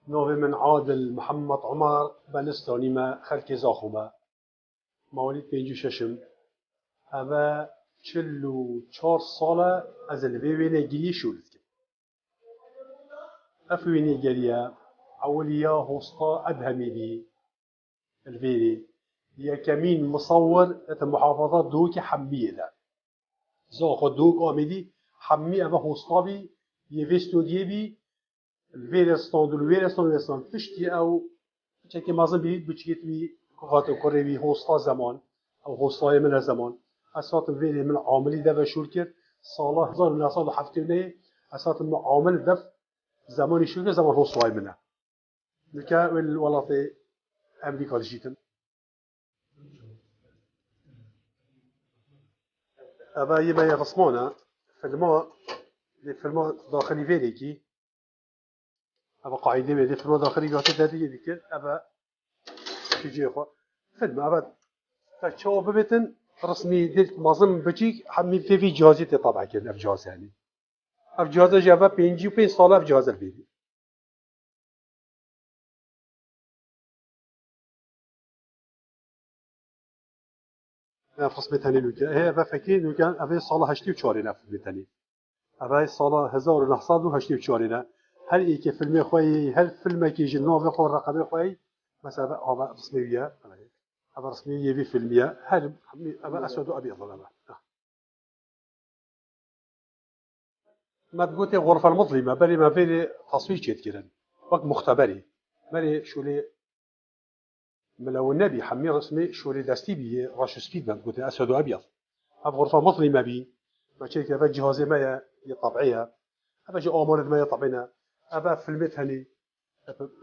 نوفي من عادل محمد عمر بنستاني ما خلكي زاخوما مواليد بينجو ششم أما چلو چار سالة از الویوینه گیری شولد کرد. افوینه گریه اولیا هستا ادهمی بی الویری يكمين مصور المحافظات دوك حمية ده زاخو دوك آمدي حمية بهوستابي يفيستو ديبي الفيرستان دول الفيرستان فشتي أو شكل مازن بيد بتشيت بي كخات وكوري بي هوستا زمان أو هوستاي من الزمان أسات الفيري من عاملي ده بشوركر صالح زار من أصل حفتينه أسات المعامل ده زمان شوركر زمان هوستاي منه نكا والولايات أمريكا الجيتن أبا يبقى يغصمونا فيلم داخلي فيريكي أبا قاعدة بيدي فيلم داخلي قاعدة تدري ذيك أبا تيجي أخو فيلم أبا تشوف ببتن رسمي ديت مازن بتشيك حمي في جهازي تطبع كده بجهاز يعني بجهاز جابا بينجي وبين صالة بجهاز الفيديو رسمي تاني لوكا هي أبا فكين لوكا أبا صالة هشتي وشارينا في تاني أبا صالة 1984 هل إيك فيلم خوي هل فيلم كي جنوب يخور رقم خوي مثلا أبا رسمية أبا رسمية في فيلمية هل أبا أسود وأبيض أبا ما تقولي غرفة المظلمة بري ما فيني تصوير كيت كيرن وقت مختبري بري شولي ملو النبي حمي رسمي شولي دستي بي راش سبيد ما تقولي أسود وأبيض أبا غرفة مظلمة بي ما شيء أبا جهازي ما يطبعيها أبا جي أمانة ما يطبعنا أبا فيلمت هني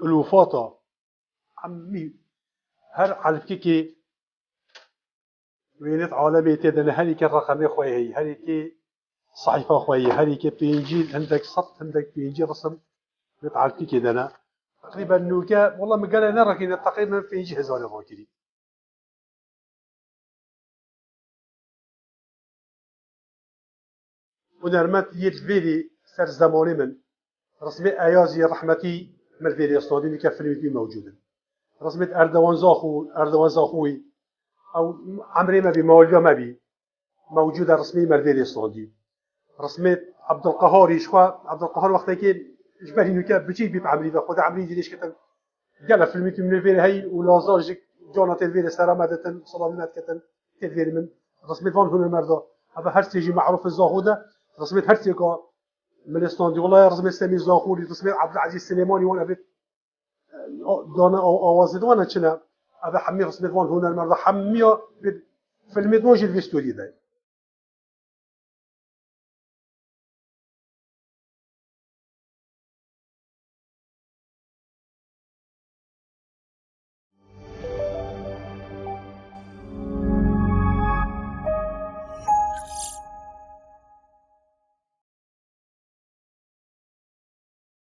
ألوفاتا عمي هر على كيكي وينت عالمي تدنا هني كالرقم خوي هني كي صحيفة خوي هني كي بينجيل عندك سط عندك بينجيل رسم على كيكي دنا تقريبا نوكا والله ما قال أنا راكين تقريبا بينجي هزار راكيني ونرمت يتفيلي سر زماني من رسمي أيازي رحمتي من الفيديو الصادين كفيلم موجودا رسمة أردوان زاخوي أو عمري ما بي مولجا ما بي موجودة رسمي مرفيلي الصادي رسمة عبد القهار يشخوا عبد القهار وقتها كي جبالي نوكا بتشي بيب عمري ذا خد عمري جديش كتن قال فيلمي من الفيديو هاي ولا زارجك جونا تلفيديو سلامة صلامات كتن تلفيديو من رسمة فان هنا مرضى هذا هرسيجي معروف الزاخودة رسمة هرسيكا من الصادي والله رسمة سامي زاخوري رسمة عبد العزيز السليماني وانا بيت دانا آوازد وانا چنا أبا حمي رسمت وان هنا المرضى حمي في المدنوج الفيستوري ذا